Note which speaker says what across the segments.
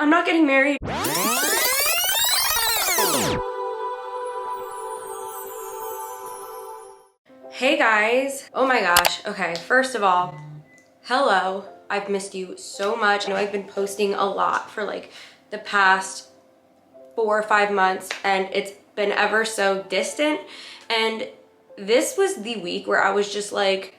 Speaker 1: I'm not getting married. Hey guys. Oh my gosh. Okay, first of all, hello. I've missed you so much. I know I've been posting a lot for like the past 4 or 5 months and it's been ever so distant. And this was the week where I was just like,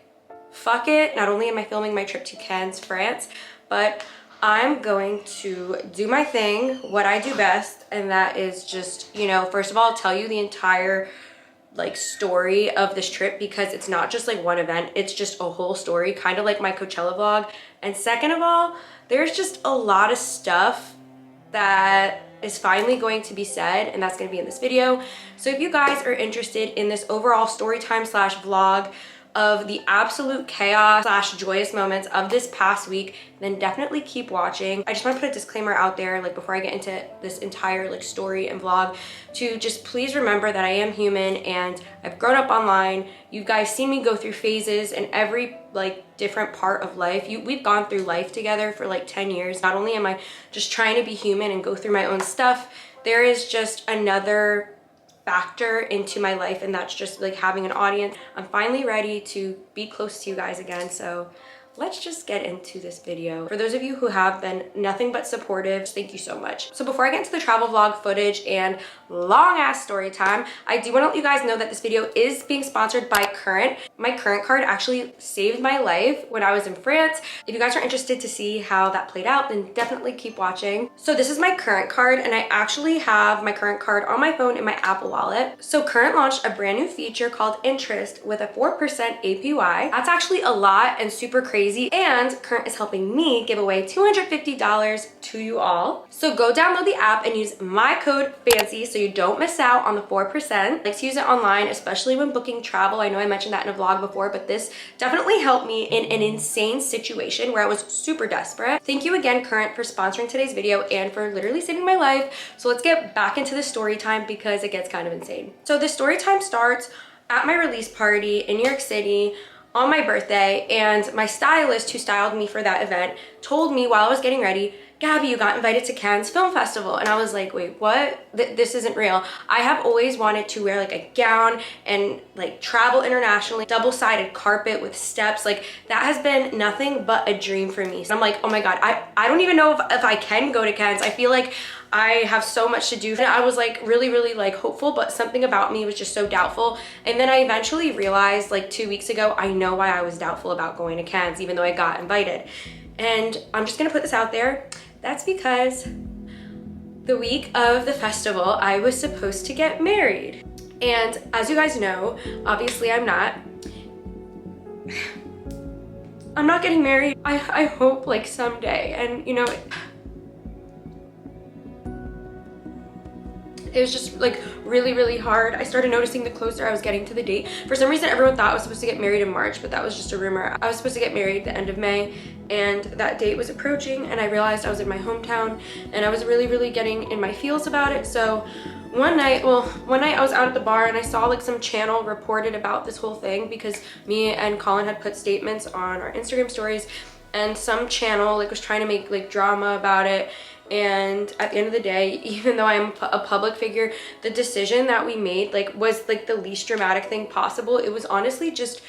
Speaker 1: fuck it. Not only am I filming my trip to Cannes, France, but I'm going to do my thing, what I do best, and that is just, you know, first of all, tell you the entire like story of this trip, because it's not just like one event, it's just a whole story, kind of like my Coachella vlog. And second of all, there's just a lot of stuff that is finally going to be said, and that's going to be in this video. So if you guys are interested in this overall story time slash vlog of the absolute chaos slash joyous moments of this past week, then definitely keep watching. I just want to put a disclaimer out there, like before I get into this entire like story and vlog, to just please remember that I am human and I've grown up online. You guys seen me go through phases in every like different part of life. We've gone through life together for like 10 years. Not only am I just trying to be human and go through my own stuff, there is just another factor into my life, and that's just like having an audience. I'm finally ready to be close to you guys again, so let's just get into this video. For those of you who have been nothing but supportive, thank you so much. So before I get into the travel vlog footage and long ass story time, I do want to let you guys know that this video is being sponsored by Current. My Current card actually saved my life when I was in France. If you guys are interested to see how that played out, then definitely keep watching. So this is my Current card, and I actually have my Current card on my phone in my Apple Wallet. So Current launched a brand new feature called Interest with a 4% APY. That's actually a lot and super crazy. And Current is helping me give away $250 to you all. So go download the app and use my code FANCY so you don't miss out on the 4%. I like to use it online, especially when booking travel. I know I mentioned that in a vlog before, but this definitely helped me in an insane situation where I was super desperate. Thank you again, Current, for sponsoring today's video and for literally saving my life. So let's get back into the story time because it gets kind of insane. So the story time starts at my release party in New York City on my birthday, and my stylist who styled me for that event told me while I was getting ready, Gabby, you got invited to Cannes Film Festival. And I was like, wait, what? This isn't real. I have always wanted to wear like a gown and like travel internationally, double-sided carpet with steps. Like that has been nothing but a dream for me. So I'm like, oh my God, I don't even know if I can go to Cannes. I feel like I have so much to do. And I was like really like hopeful, but something about me was just so doubtful. And then I eventually realized like 2 weeks ago, I know why I was doubtful about going to Cannes, even though I got invited. And I'm just gonna put this out there. That's because the week of the festival, I was supposed to get married. And as you guys know, obviously I'm not getting married. I hope like someday. And you know, it was just like really hard. I started noticing the closer I was getting to the date. For some reason, everyone thought I was supposed to get married in March, but that was just a rumor. I was supposed to get married the end of May, and that date was approaching, and I realized I was in my hometown, and I was really getting in my feels about it. So one night I was out at the bar and I saw like some channel reported about this whole thing, because me and Colin had put statements on our Instagram stories, and some channel like was trying to make like drama about it. And at the end of the day, even though I'm a public figure, the decision that we made like was like the least dramatic thing possible. It was honestly just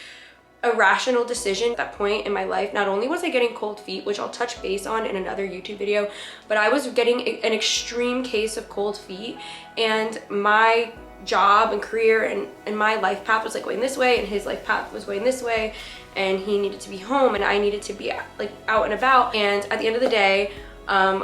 Speaker 1: a rational decision at that point in my life. Not only was I getting cold feet, which I'll touch base on in another YouTube video, but I was getting an extreme case of cold feet, and my job and career and my life path was like going this way, and his life path was going this way, and he needed to be home and I needed to be like out and about. And at the end of the day,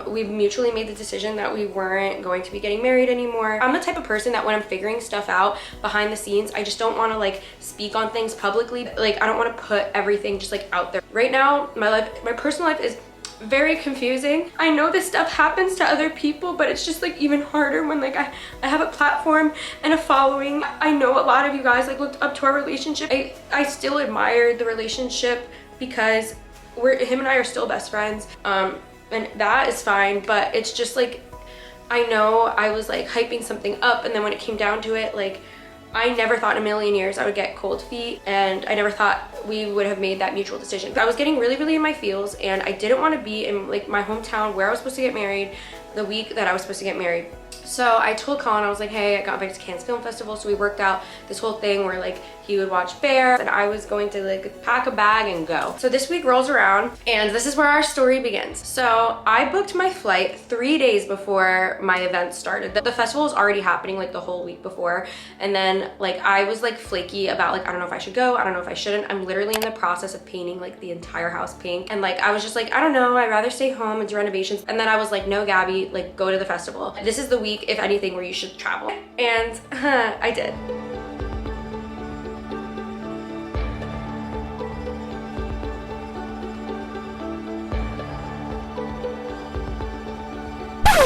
Speaker 1: we mutually made the decision that we weren't going to be getting married anymore. I'm the type of person that when I'm figuring stuff out behind the scenes, I just don't want to like speak on things publicly. Like I don't want to put everything just like out there. Right now, my personal life is very confusing. I know this stuff happens to other people, but it's just like even harder when like I have a platform and a following. I know a lot of you guys like looked up to our relationship. I still admire the relationship because him and I are still best friends. And that is fine, but it's just like, I know I was like hyping something up, and then when it came down to it, like I never thought in a million years I would get cold feet, and I never thought we would have made that mutual decision. I was getting really, really in my feels, and I didn't want to be in like my hometown where I was supposed to get married the week that I was supposed to get married. So I told Colin, I was like, hey, I got invited to Cannes Film Festival. So we worked out this whole thing where like he would watch Bear and I was going to like pack a bag and go. So this week rolls around and this is where our story begins. So I booked my flight 3 days before my event started. The festival was already happening like the whole week before. And then like I was like flaky about like, I don't know if I should go. I don't know if I shouldn't. I'm literally in the process of painting like the entire house pink. And like, I was just like, I don't know. I'd rather stay home and do renovations. And then I was like, no, Gabby, like go to the festival. This is the week, if anything, where you should travel. And I did.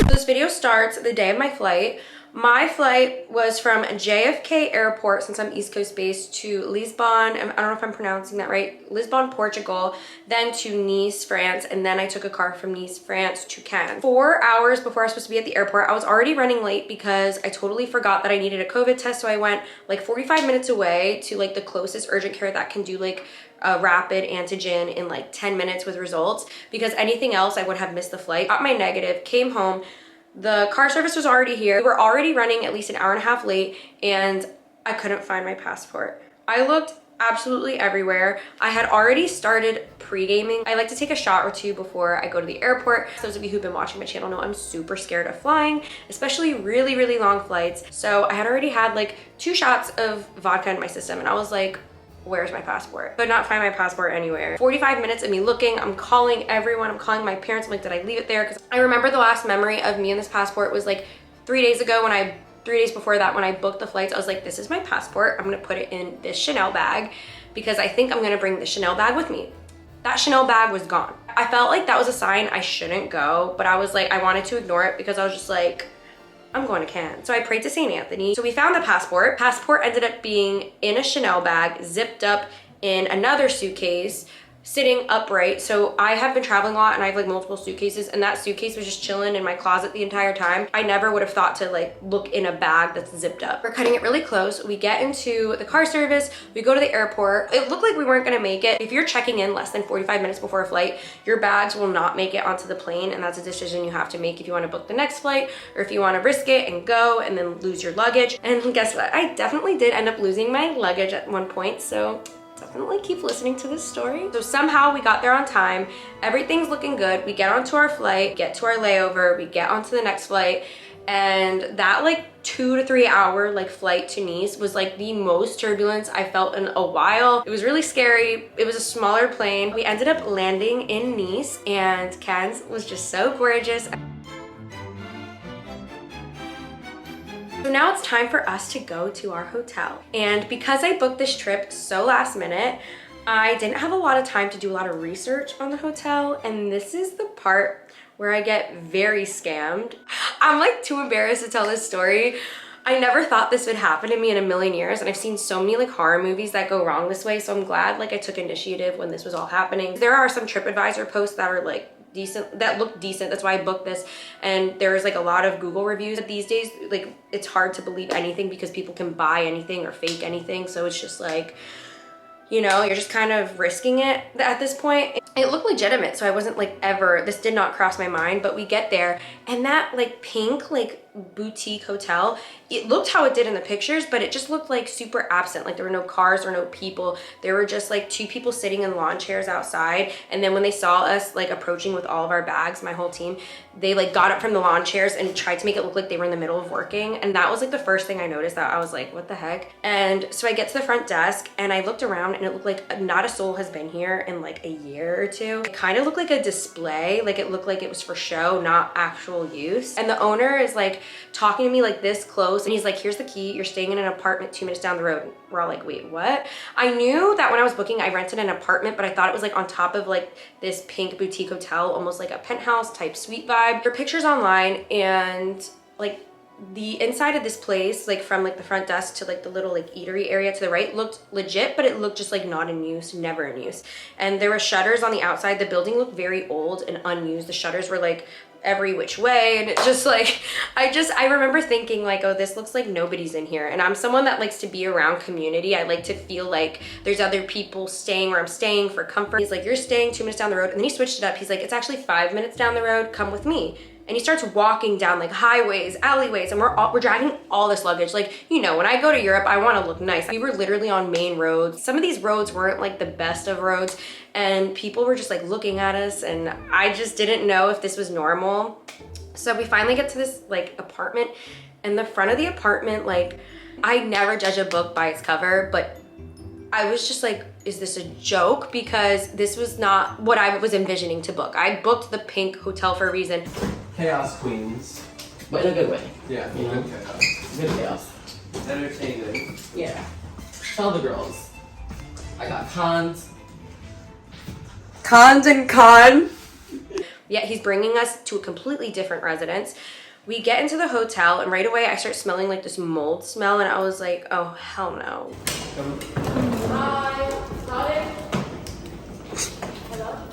Speaker 1: This video starts the day of my flight. My flight was from JFK Airport, since I'm East Coast based, to Lisbon, I don't know if I'm pronouncing that right, Lisbon, Portugal, then to Nice, France, and then I took a car from Nice, France to Cannes. 4 hours before I was supposed to be at the airport, I was already running late because I totally forgot that I needed a COVID test, so I went like 45 minutes away to like the closest urgent care that can do like a rapid antigen in like 10 minutes with results, because anything else I would have missed the flight. Got my negative, came home. The car service was already here. We were already running at least an hour and a half late, and I couldn't find my passport. I looked absolutely everywhere. I had already started pre-gaming. I like to take a shot or two before I go to the airport. Those of you who've been watching my channel know I'm super scared of flying, especially really, really long flights. So I had already had like 2 shots of vodka in my system, and I was like, where's my passport? Could not find my passport anywhere. 45 minutes of me looking, I'm calling everyone, I'm calling my parents, I'm like, did I leave it there? Because I remember the last memory of me and this passport was like 3 days ago when 3 days before that when I booked the flights. I was like, this is my passport. I'm gonna put it in this Chanel bag because I think I'm gonna bring the Chanel bag with me. That Chanel bag was gone. I felt like that was a sign I shouldn't go, but I was like, I wanted to ignore it because I was just like, I'm going to Cannes. So I prayed to St. Anthony. So we found the passport. Passport ended up being in a Chanel bag, zipped up in another suitcase, sitting upright. So I have been traveling a lot and I have like multiple suitcases, and that suitcase was just chilling in my closet the entire time. I never would have thought to like look in a bag that's zipped up. We're cutting it really close. We get into the car service, we go to the airport. It looked like we weren't gonna make it. If you're checking in less than 45 minutes before a flight, your bags will not make it onto the plane, and that's a decision you have to make if you wanna book the next flight or if you wanna risk it and go and then lose your luggage. And guess what? I definitely did end up losing my luggage at one point, so definitely keep listening to this story. So somehow we got there on time. Everything's looking good. We get onto our flight, get to our layover, we get onto the next flight, and that like 2 to 3 hour like flight to Nice was like the most turbulence I felt in a while. It was really scary. It was a smaller plane. We ended up landing in Nice, and Cannes was just so gorgeous. So now it's time for us to go to our hotel. And because I booked this trip so last minute, I didn't have a lot of time to do a lot of research on the hotel. And this is the part where I get very scammed. I'm like too embarrassed to tell this story. I never thought this would happen to me in a million years, and I've seen so many like horror movies that go wrong this way, so I'm glad like I took initiative when this was all happening. There are some TripAdvisor posts that are like decent, that look decent, that's why I booked this, and there's like a lot of Google reviews. But these days like it's hard to believe anything because people can buy anything or fake anything, so it's just like, you know, you're just kind of risking it at this point. It looked legitimate, so I wasn't like ever, this did not cross my mind. But we get there, and that like pink like boutique hotel, it looked how it did in the pictures, but it just looked like super absent. Like there were no cars or no people. There were just like 2 people sitting in lawn chairs outside. And then when they saw us like approaching with all of our bags, my whole team, they like got up from the lawn chairs and tried to make it look like they were in the middle of working. And that was like the first thing I noticed, that I was like, what the heck? And so I get to the front desk and I looked around, and it looked like not a soul has been here in like a year or 2. It kind of looked like a display. Like it looked like it was for show, not actual use. And the owner is like talking to me like this close, and he's like, here's the key, you're staying in an apartment 2 minutes down the road. We're all like, wait, what? I knew that when I was booking, I rented an apartment, but I thought it was like on top of like this pink boutique hotel, almost like a penthouse type suite vibe. There are pictures online, and like the inside of this place, like from like the front desk to like the little like eatery area to the right, looked legit, but it looked just like not in use, never in use. And there were shutters on the outside. The building looked very old and unused. The shutters were like every which way, and it's just like, I remember thinking like, oh, this looks like nobody's in here. And I'm someone that likes to be around community. I like to feel like there's other people staying where I'm staying for comfort. He's like, you're staying 2 minutes down the road. And then he switched it up. He's like, it's actually 5 minutes down the road, come with me. And he starts walking down like highways, alleyways, and we're dragging all this luggage. Like, you know, when I go to Europe, I want to look nice. We were literally on main roads. Some of these roads weren't like the best of roads, and people were just like looking at us, and I just didn't know if this was normal. So we finally get to this like apartment, and the front of the apartment, like, I never judge a book by its cover, but I was just like, is this a joke? Because this was not what I was envisioning to book. I booked the pink hotel for a reason.
Speaker 2: Chaos queens.
Speaker 3: But in a good way.
Speaker 2: Yeah,
Speaker 3: You know?
Speaker 2: good chaos.
Speaker 3: Good chaos.
Speaker 2: Entertaining.
Speaker 3: Yeah. Tell the girls. I got cons.
Speaker 1: Cons and con. Yeah, he's bringing us to a completely different residence. We get into the hotel, and right away I start smelling like this mold smell, and I was like, oh, hell no. Hi, got it? Hello?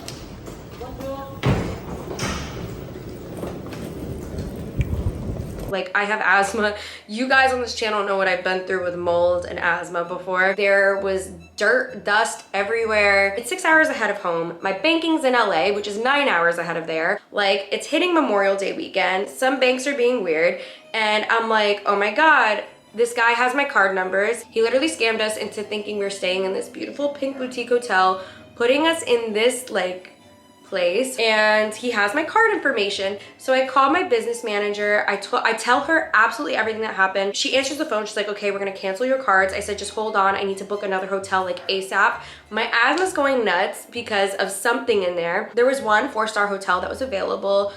Speaker 1: Like, I have asthma. You guys on this channel know what I've been through with mold and asthma before. There was dirt, dust everywhere. It's 6 hours ahead of home. My banking's in LA, which is 9 hours ahead of there. Like, it's hitting Memorial Day weekend. Some banks are being weird. And I'm like, oh my God, this guy has my card numbers. He literally scammed us into thinking we were staying in this beautiful pink boutique hotel, putting us in this like place, and he has my card information. So I call my business manager. I tell her absolutely everything that happened. She answers the phone. She's like, okay, we're gonna cancel your cards. I said, just hold on. I need to book another hotel like ASAP. My asthma's going nuts because of something in there. There was one 4-star hotel that was available.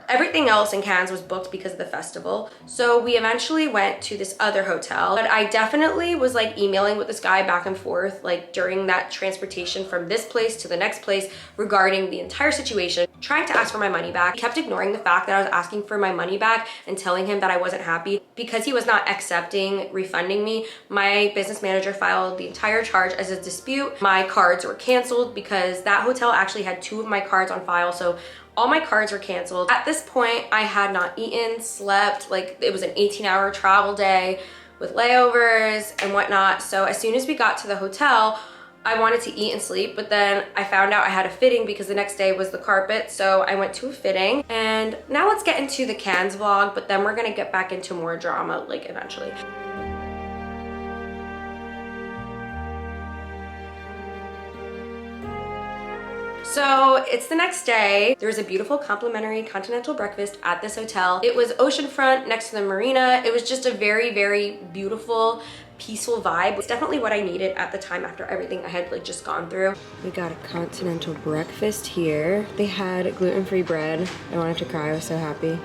Speaker 1: Everything else in Cannes was booked because of the festival. So we eventually went to this other hotel. But I definitely was like emailing with this guy back and forth, like during that transportation from this place to the next place regarding the entire situation, trying to ask for my money back. He kept ignoring the fact that I was asking for my money back and telling him that I wasn't happy. Because he was not accepting refunding me, my business manager filed the entire charge as a dispute. My cards were canceled because that hotel actually had 2 of my cards on file. So all my cards were canceled. At this point, I had not eaten, slept, like it was an 18-hour travel day with layovers and whatnot. So as soon as we got to the hotel, I wanted to eat and sleep, but then I found out I had a fitting because the next day was the carpet. So I went to a fitting, and now let's get into the Cannes vlog, but then we're gonna get back into more drama like eventually. So it's the next day. There was a beautiful complimentary continental breakfast at this hotel. It was oceanfront next to the marina. It was just a very, very beautiful, peaceful vibe. It's definitely what I needed at the time after everything I had like just gone through. We got a continental breakfast here. They had gluten-free bread. I wanted to cry, I was so happy.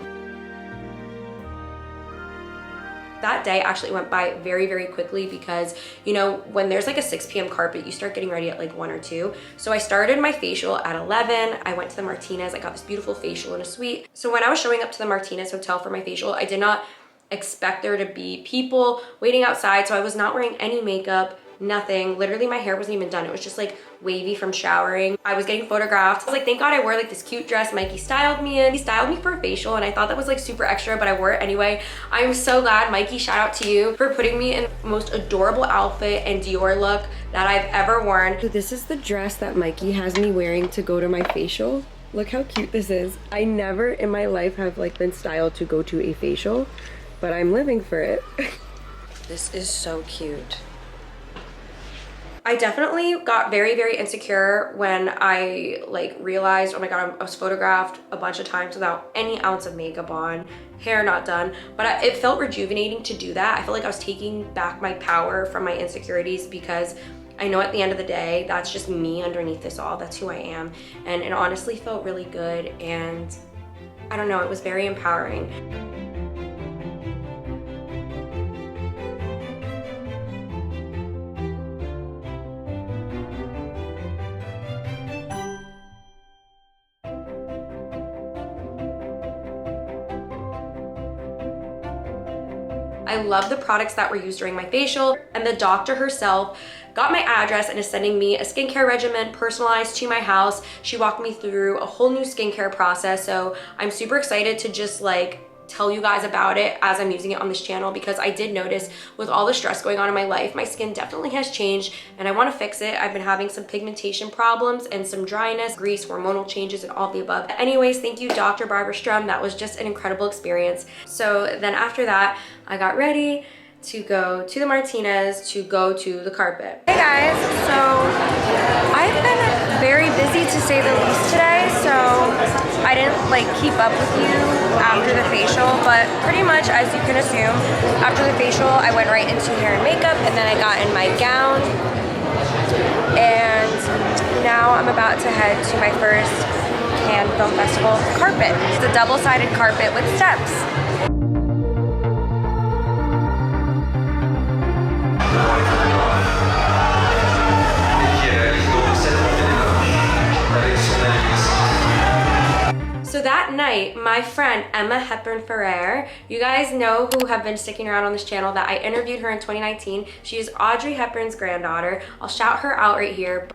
Speaker 1: That day actually went by very, very quickly because, you know, when there's like a 6 p.m. carpet, you start getting ready at like 1 or 2. So I started my facial at 11. I went to the Martinez. I got this beautiful facial in a suite. So when I was showing up to the Martinez hotel for my facial, I did not expect there to be people waiting outside. So I was not wearing any makeup, nothing. Literally my hair wasn't even done. It was just like wavy from showering. I was getting photographed. I was like, thank God I wore like this cute dress Mikey styled me in. He styled me for a facial, and I thought that was like super extra, but I wore it anyway. I'm so glad. Mikey, shout out to you for putting me in the most adorable outfit and Dior look that I've ever worn. So this is the dress that Mikey has me wearing to go to my facial. Look how cute this is. I never in my life have like been styled to go to a facial, but I'm living for it. This is so cute. I definitely got very, very insecure when I like realized, oh my God, I was photographed a bunch of times without any ounce of makeup on, hair not done, but it felt rejuvenating to do that. I felt like I was taking back my power from my insecurities because I know at the end of the day, that's just me underneath this all. That's who I am. And it honestly felt really good. And I don't know, it was very empowering. I love the products that were used during my facial, and the doctor herself got my address and is sending me a skincare regimen personalized to my house. She walked me through a whole new skincare process, so I'm super excited to just like tell you guys about it as I'm using it on this channel, because I did notice with all the stress going on in my life, my skin definitely has changed and I want to fix it. I've been having some pigmentation problems and some dryness, grease, hormonal changes, and all the above. Anyways, thank you, Dr. Barbara Strum. That was just an incredible experience. So then after that, I got ready to go to the Martinez to go to the carpet. Hey guys, so I've been very busy to say the least today, so I didn't like keep up with you after the facial, but pretty much as you can assume, after the facial I went right into hair and makeup, and then I got in my gown, and now I'm about to head to my first Cannes Film Festival carpet. It's a double-sided carpet with steps. So that night, my friend Emma Hepburn Ferrer, you guys know who have been sticking around on this channel that I interviewed her in 2019. She is Audrey Hepburn's granddaughter. I'll shout her out right here.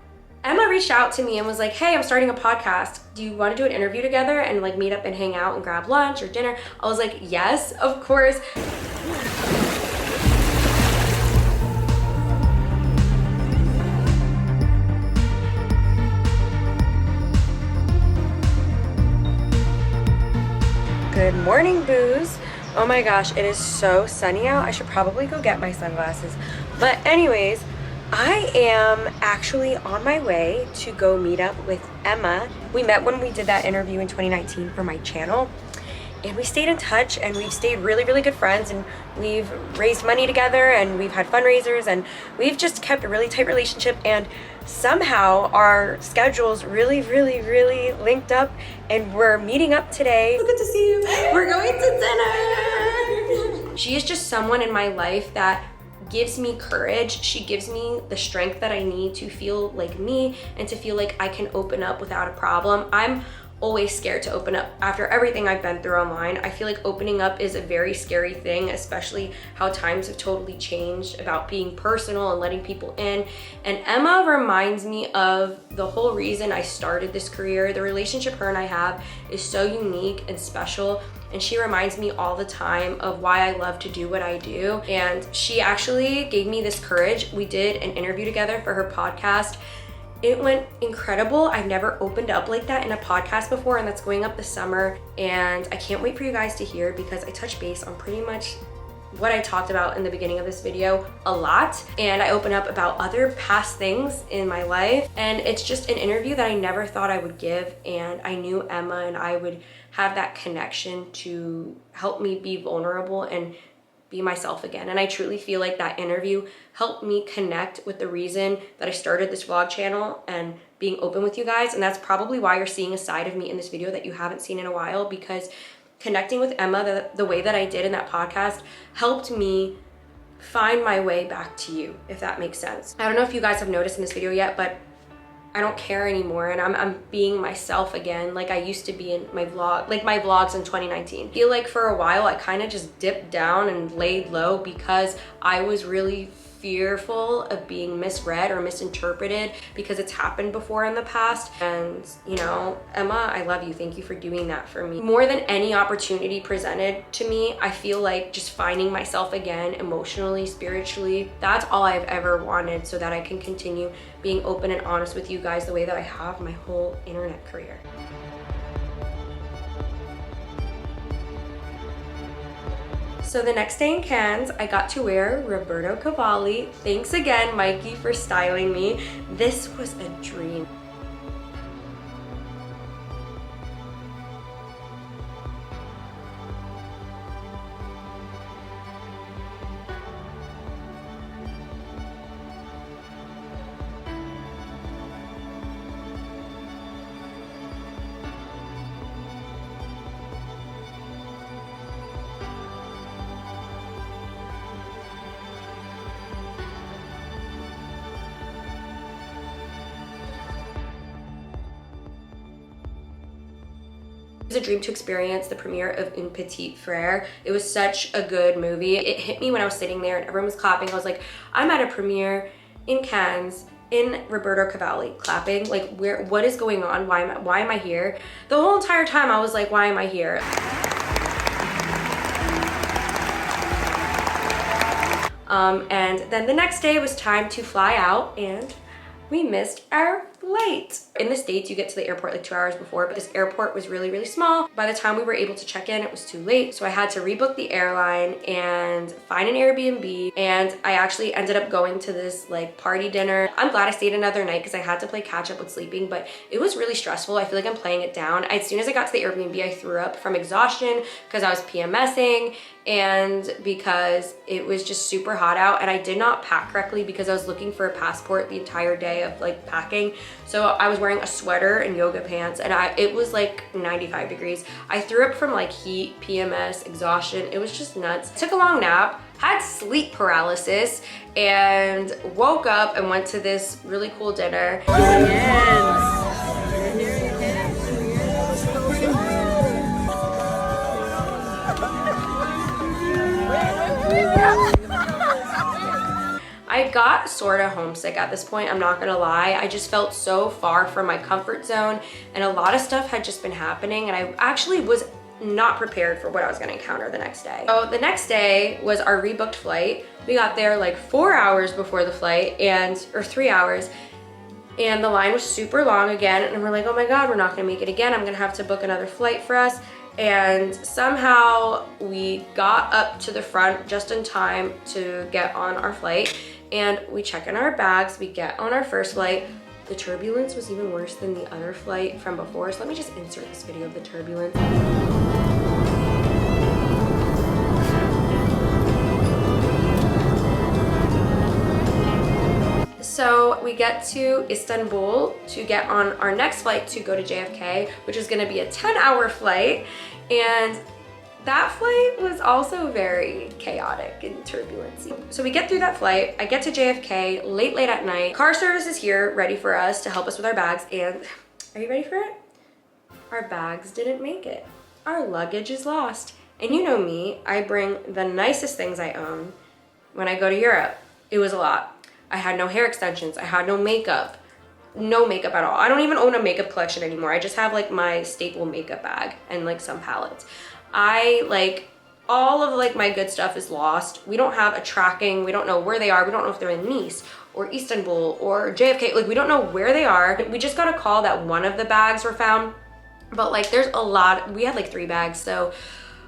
Speaker 1: Emma reached out to me and was like, hey, I'm starting a podcast. Do you want to do an interview together and like meet up and hang out and grab lunch or dinner? I was like, yes, of course. Good morning, booze. Oh my gosh, it is so sunny out. I should probably go get my sunglasses. But anyways, I am actually on my way to go meet up with Emma. We met when we did that interview in 2019 for my channel, and we stayed in touch, and we've stayed really, really good friends, and we've raised money together, and we've had fundraisers, and we've just kept a really tight relationship, and somehow our schedules really, really, really linked up, and we're meeting up today. Good to see you. We're going to dinner. She is just someone in my life that gives me courage. She gives me the strength that I need to feel like me and to feel like I can open up without a problem. I'm always scared to open up after everything I've been through online. I feel like opening up is a very scary thing, especially how times have totally changed about being personal and letting people in. And Emma reminds me of the whole reason I started this career. The relationship her and I have is so unique and special, and she reminds me all the time of why I love to do what I do. And she actually gave me this courage. We did an interview together for her podcast. It went incredible. I've never opened up like that in a podcast before, and that's going up this summer. And I can't wait for you guys to hear, because I touch base on pretty much what I talked about in the beginning of this video a lot. And I open up about other past things in my life. And it's just an interview that I never thought I would give. And I knew Emma and I would have that connection to help me be vulnerable and be myself again. And I truly feel like that interview helped me connect with the reason that I started this vlog channel and being open with you guys. And that's probably why you're seeing a side of me in this video that you haven't seen in a while, because connecting with Emma the way that I did in that podcast helped me find my way back to you, if that makes sense. I don't know if you guys have noticed in this video yet, but I don't care anymore, and I'm being myself again like I used to be in my vlog, like my vlogs in 2019. I feel like for a while I kind of just dipped down and laid low because I was really fearful of being misread or misinterpreted, because it's happened before in the past. And you know, Emma, I love you. Thank you for doing that for me. More than any opportunity presented to me, I feel like just finding myself again, emotionally, spiritually, that's all I've ever wanted, so that I can continue being open and honest with you guys the way that I have my whole internet career. So the next day in Cannes, I got to wear Roberto Cavalli. Thanks again, Mikey, for styling me. This was a dream. It was a dream to experience the premiere of Une Petite Frère. It was such a good movie. It hit me when I was sitting there and everyone was clapping. I was like, I'm at a premiere in Cannes in Roberto Cavalli clapping. Like, what is going on? Why am I here? The whole entire time I was like, why am I here? And then the next day it was time to fly out and we missed our flight. In the States, you get to the airport like 2 hours before, but this airport was really, really small. By the time we were able to check in, it was too late. So I had to rebook the airline and find an Airbnb. And I actually ended up going to this like party dinner. I'm glad I stayed another night because I had to play catch up with sleeping, but it was really stressful. I feel like I'm playing it down. As soon as I got to the Airbnb, I threw up from exhaustion because I was PMSing and because it was just super hot out, and I did not pack correctly because I was looking for a passport the entire day of like packing. So I was wearing a sweater and yoga pants, and it was like 95 degrees. I threw up from like heat, PMS, exhaustion. It was just nuts. Took a long nap, had sleep paralysis, and woke up and went to this really cool dinner. I got sort of homesick at this point, I'm not gonna lie. I just felt so far from my comfort zone, and a lot of stuff had just been happening, and I actually was not prepared for what I was gonna encounter the next day. So the next day was our rebooked flight. We got there like 4 hours before the flight, or 3 hours, and the line was super long again, and we're like, oh my God, we're not gonna make it again. I'm gonna have to book another flight for us. And somehow we got up to the front just in time to get on our flight, and we check in our bags, we get on our first flight. The turbulence was even worse than the other flight from before, so let me just insert this video of the turbulence. So we get to Istanbul to get on our next flight to go to JFK, which is gonna be a 10-hour flight. And that flight was also very chaotic and turbulency. So we get through that flight, I get to JFK late at night. Car service is here ready for us to help us with our bags, and are you ready for it? Our bags didn't make it. Our luggage is lost. And you know me, I bring the nicest things I own when I go to Europe. It was a lot. I had no hair extensions, I had no makeup at all. I don't even own a makeup collection anymore. I just have like my staple makeup bag and like some palettes. All of like my good stuff is lost. We don't have a tracking. We don't know where they are. We don't know if they're in Nice or Istanbul or JFK. Like, we don't know where they are. We just got a call that one of the bags were found, but like there's a lot. We had like 3 bags. So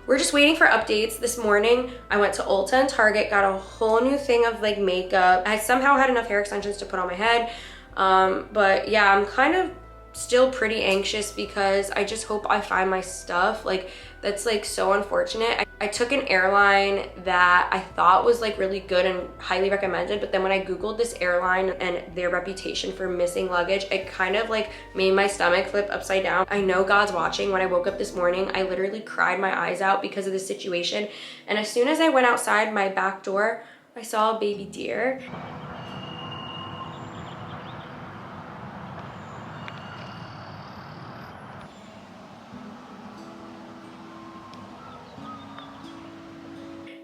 Speaker 1: we're just waiting for updates. This morning, I went to Ulta and Target, got a whole new thing of like makeup. I somehow had enough hair extensions to put on my head. But yeah, I'm kind of still pretty anxious because I just hope I find my stuff. Like, that's like so unfortunate. I took an airline that I thought was like really good and highly recommended, but then when I Googled this airline and their reputation for missing luggage, it kind of like made my stomach flip upside down. I know God's watching. When I woke up this morning, I literally cried my eyes out because of this situation. And as soon as I went outside my back door, I saw a baby deer.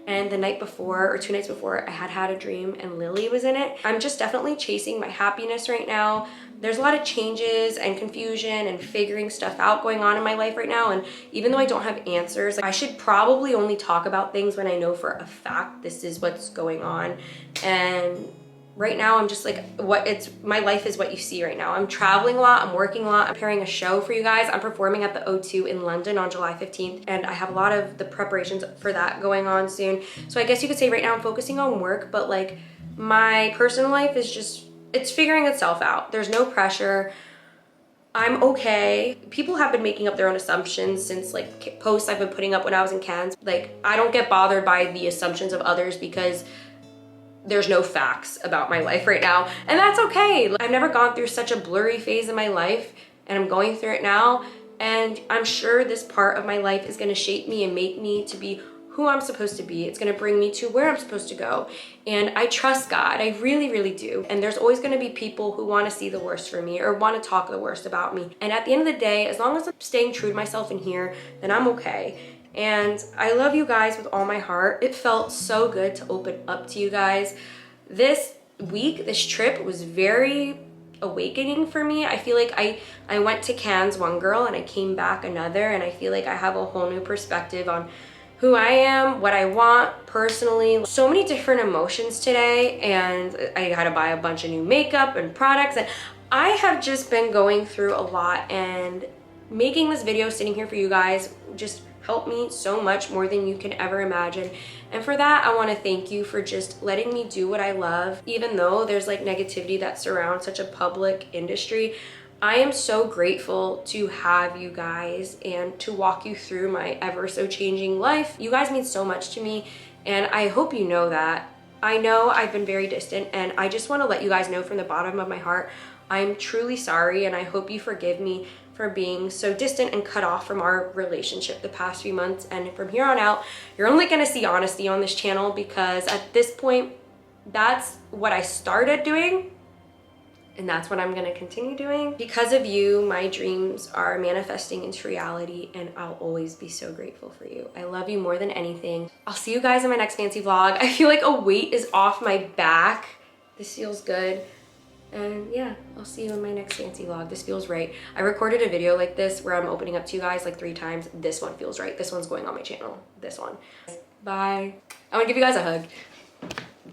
Speaker 1: And the night before, or 2 nights before, I had a dream and Lily was in it. I'm just definitely chasing my happiness right now. There's a lot of changes and confusion and figuring stuff out going on in my life right now. And even though I don't have answers, I should probably only talk about things when I know for a fact this is what's going on. And right now I'm just like, my life is what you see right now. I'm traveling a lot, I'm working a lot, I'm preparing a show for you guys. I'm performing at the O2 in London on July 15th, and I have a lot of the preparations for that going on soon. So I guess you could say right now I'm focusing on work, but like my personal life is just, it's figuring itself out. There's no pressure. I'm okay. People have been making up their own assumptions since like posts I've been putting up when I was in Cannes. Like, I don't get bothered by the assumptions of others because there's no facts about my life right now, and that's okay. I've never gone through such a blurry phase in my life, and I'm going through it now, and I'm sure this part of my life is gonna shape me and make me to be who I'm supposed to be. It's gonna bring me to where I'm supposed to go. And I trust God, I really, really do. And there's always gonna be people who wanna see the worst for me or wanna talk the worst about me. And at the end of the day, as long as I'm staying true to myself in here, then I'm okay. And I love you guys with all my heart. It felt so good to open up to you guys. This week, this trip was very awakening for me. I feel like I went to Cannes one girl and I came back another, and I feel like I have a whole new perspective on who I am, what I want personally. So many different emotions today, and I had to buy a bunch of new makeup and products, and I have just been going through a lot, and making this video, sitting here for you guys, just helped me so much, more than you can ever imagine. And for that, I want to thank you for just letting me do what I love. Even though there's like negativity that surrounds such a public industry, I am so grateful to have you guys and to walk you through my ever so changing life. You guys mean so much to me, and I hope you know that. I know I've been very distant, and I just want to let you guys know from the bottom of my heart, I'm truly sorry, and I hope you forgive me for being so distant and cut off from our relationship the past few months. And from here on out, you're only gonna see honesty on this channel, because at this point, that's what I started doing, and that's what I'm gonna continue doing. Because of you, my dreams are manifesting into reality, and I'll always be so grateful for you. I love you more than anything. I'll see you guys in my next fancy vlog. I feel like a weight is off my back. This feels good. And yeah, I'll see you in my next fancy vlog. This feels right. I recorded a video like this where I'm opening up to you guys like 3 times. This one feels right. This one's going on my channel. This one. Bye. I want to give you guys a hug.